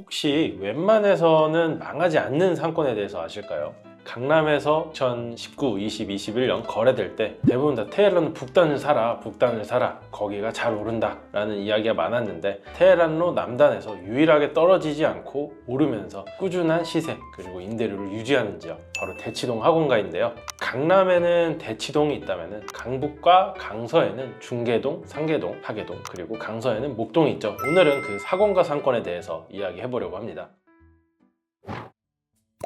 혹시 웬만해서는 망하지 않는 상권에 대해서 아실까요? 강남에서 2019, 20, 21년 거래될 때 대부분 다 테헤란로 북단을 사라, 북단을 사라, 거기가 잘 오른다 라는 이야기가 많았는데, 테헤란로 남단에서 유일하게 떨어지지 않고 오르면서 꾸준한 시세 그리고 임대료를 유지하는 지역, 바로 대치동 학원가인데요. 강남에는 대치동이 있다면 강북과 강서에는 중계동, 상계동, 하계동, 그리고 강서에는 목동이 있죠. 오늘은 그 학원가 상권에 대해서 이야기해 보려고 합니다.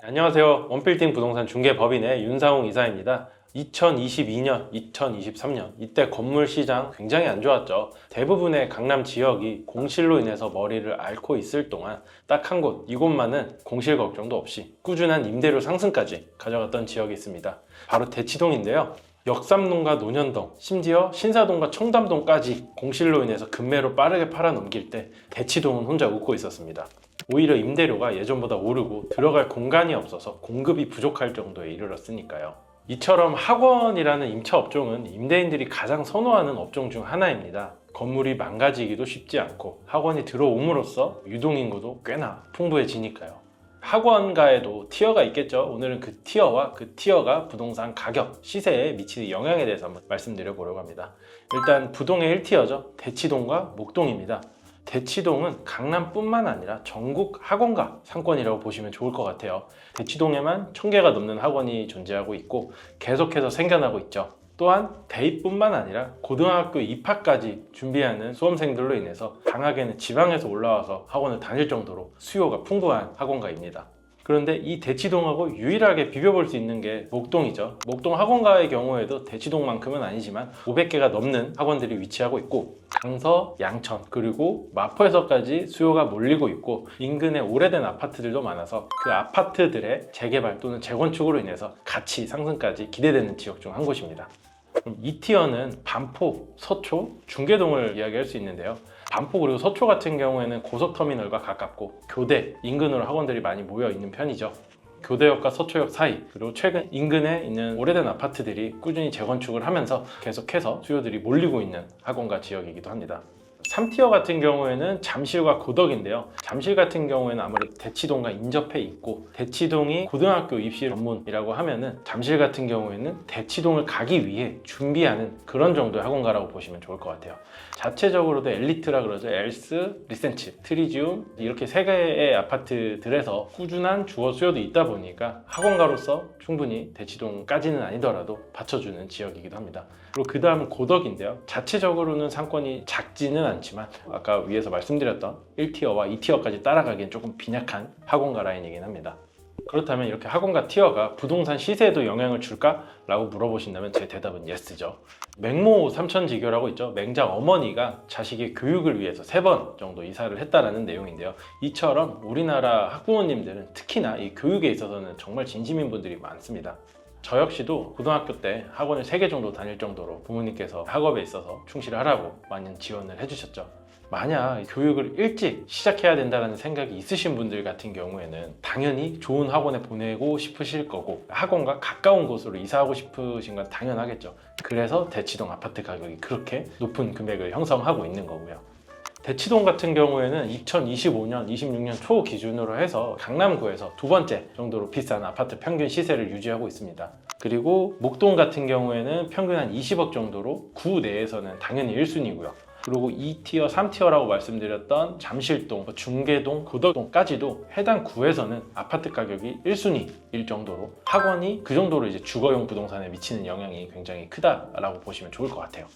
안녕하세요. 원필딩 부동산 중개법인의 윤상웅 이사입니다. 2022년, 2023년 이때 건물 시장 굉장히 안 좋았죠. 대부분의 강남 지역이 공실로 인해서 머리를 앓고 있을 동안 딱 한 곳, 이곳만은 공실 걱정도 없이 꾸준한 임대료 상승까지 가져갔던 지역이 있습니다. 바로 대치동인데요. 역삼동과 논현동, 심지어 신사동과 청담동까지 공실로 인해서 급매로 빠르게 팔아넘길 때 대치동은 혼자 웃고 있었습니다. 오히려 임대료가 예전보다 오르고 들어갈 공간이 없어서 공급이 부족할 정도에 이르렀으니까요. 이처럼 학원이라는 임차 업종은 임대인들이 가장 선호하는 업종 중 하나입니다. 건물이 망가지기도 쉽지 않고 학원이 들어옴으로써 유동인구도 꽤나 풍부해지니까요. 학원가에도 티어가 있겠죠. 오늘은 그 티어와 그 티어가 부동산 가격, 시세에 미치는 영향에 대해서 한번 말씀드려 보려고 합니다. 일단 부동의 1티어죠. 대치동과 목동입니다. 대치동은 강남뿐만 아니라 전국 학원가 상권이라고 보시면 좋을 것 같아요. 대치동에만 1000개가 넘는 학원이 존재하고 있고 계속해서 생겨나고 있죠. 또한 대입뿐만 아니라 고등학교 입학까지 준비하는 수험생들로 인해서 방학에는 지방에서 올라와서 학원을 다닐 정도로 수요가 풍부한 학원가입니다. 그런데 이 대치동하고 유일하게 비벼볼 수 있는 게 목동이죠. 목동 학원가의 경우에도 대치동만큼은 아니지만 500개가 넘는 학원들이 위치하고 있고, 강서, 양천, 그리고 마포에서까지 수요가 몰리고 있고, 인근에 오래된 아파트들도 많아서 그 아파트들의 재개발 또는 재건축으로 인해서 가치 상승까지 기대되는 지역 중 한 곳입니다. 그럼 2티어는 반포, 서초, 중계동을 이야기할 수 있는데요. 반포 그리고 서초 같은 경우에는 고속터미널과 가깝고 교대 인근으로 학원들이 많이 모여 있는 편이죠. 교대역과 서초역 사이, 그리고 최근 인근에 있는 오래된 아파트들이 꾸준히 재건축을 하면서 계속해서 수요들이 몰리고 있는 학원가 지역이기도 합니다. 3티어 같은 경우에는 잠실과 고덕인데요. 잠실 같은 경우에는 아무래도 대치동과 인접해 있고, 대치동이 고등학교 입시 전문이라고 하면은 잠실 같은 경우에는 대치동을 가기 위해 준비하는 그런 정도의 학원가라고 보시면 좋을 것 같아요. 자체적으로도 엘리트라 그러죠. 엘스, 리센츠, 트리지움, 이렇게 세 개의 아파트들에서 꾸준한 주거 수요도 있다 보니까 학원가로서 충분히 대치동까지는 아니더라도 받쳐주는 지역이기도 합니다. 그리고 그 다음은 고덕인데요. 자체적으로는 상권이 작지는 않지만 아까 위에서 말씀드렸던 1티어와 2티어까지 따라가기엔 조금 빈약한 학원가 라인이긴 합니다. 그렇다면 이렇게 학원가 티어가 부동산 시세에도 영향을 줄까? 라고 물어보신다면 제 대답은 예스죠. 맹모 삼천지교라고 있죠. 맹자 어머니가 자식의 교육을 위해서 3번 정도 이사를 했다라는 내용인데요. 이처럼 우리나라 학부모님들은 특히나 이 교육에 있어서는 정말 진심인 분들이 많습니다. 저 역시도 고등학교 때 학원을 3개 정도 다닐 정도로 부모님께서 학업에 있어서 충실을 하라고 많은 지원을 해주셨죠. 만약 교육을 일찍 시작해야 된다는 생각이 있으신 분들 같은 경우에는 당연히 좋은 학원에 보내고 싶으실 거고, 학원과 가까운 곳으로 이사하고 싶으신 건 당연하겠죠. 그래서 대치동 아파트 가격이 그렇게 높은 금액을 형성하고 있는 거고요. 대치동 같은 경우에는 2025년, 26년 초 기준으로 해서 강남구에서 2번째 정도로 비싼 아파트 평균 시세를 유지하고 있습니다. 그리고 목동 같은 경우에는 평균 한 20억 정도로 구 내에서는 당연히 1순위고요. 그리고 2티어, 3티어라고 말씀드렸던 잠실동, 중계동, 고덕동까지도 해당 구에서는 아파트 가격이 1순위일 정도로 학원이 그 정도로 이제 주거용 부동산에 미치는 영향이 굉장히 크다라고 보시면 좋을 것 같아요.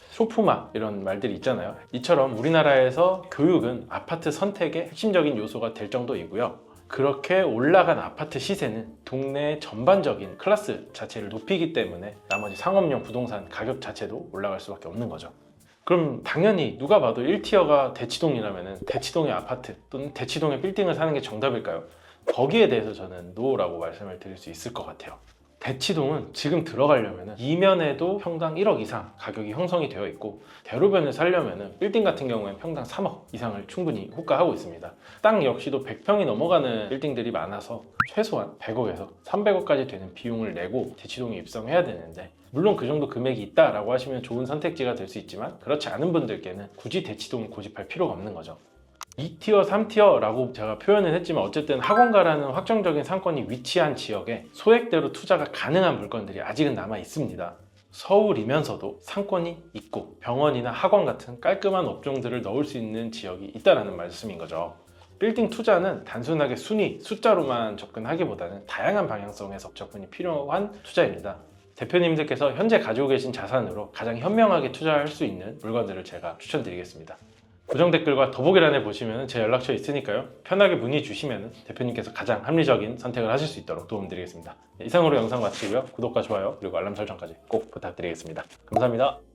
소프마 이런 말들이 있잖아요. 이처럼 우리나라에서 교육은 아파트 선택의 핵심적인 요소가 될 정도이고요. 그렇게 올라간 아파트 시세는 동네의 전반적인 클래스 자체를 높이기 때문에 나머지 상업용 부동산 가격 자체도 올라갈 수밖에 없는 거죠. 그럼 당연히 누가 봐도 1티어가 대치동이라면 대치동의 아파트 또는 대치동의 빌딩을 사는 게 정답일까요? 거기에 대해서 저는 노라고 말씀을 드릴 수 있을 것 같아요. 대치동은 지금 들어가려면 이면에도 평당 1억 이상 가격이 형성이 되어 있고, 대로변을 살려면 빌딩 같은 경우에는 평당 3억 이상을 충분히 호가하고 있습니다. 땅 역시도 100평이 넘어가는 빌딩들이 많아서 최소한 100억에서 300억까지 되는 비용을 내고 대치동에 입성해야 되는데, 물론 그 정도 금액이 있다라고 하시면 좋은 선택지가 될 수 있지만 그렇지 않은 분들께는 굳이 대치동을 고집할 필요가 없는 거죠. 2티어, 3티어라고 제가 표현을 했지만 어쨌든 학원가라는 확정적인 상권이 위치한 지역에 소액대로 투자가 가능한 물건들이 아직은 남아 있습니다. 서울이면서도 상권이 있고 병원이나 학원 같은 깔끔한 업종들을 넣을 수 있는 지역이 있다는 말씀인 거죠. 빌딩 투자는 단순하게 순위, 숫자로만 접근하기보다는 다양한 방향성에서 접근이 필요한 투자입니다. 대표님들께서 현재 가지고 계신 자산으로 가장 현명하게 투자할 수 있는 물건들을 제가 추천드리겠습니다. 고정 댓글과 더보기란에 보시면 제 연락처 있으니까요. 편하게 문의 주시면 대표님께서 가장 합리적인 선택을 하실 수 있도록 도움드리겠습니다. 이상으로 영상 마치고요. 구독과 좋아요 그리고 알람 설정까지 꼭 부탁드리겠습니다. 감사합니다.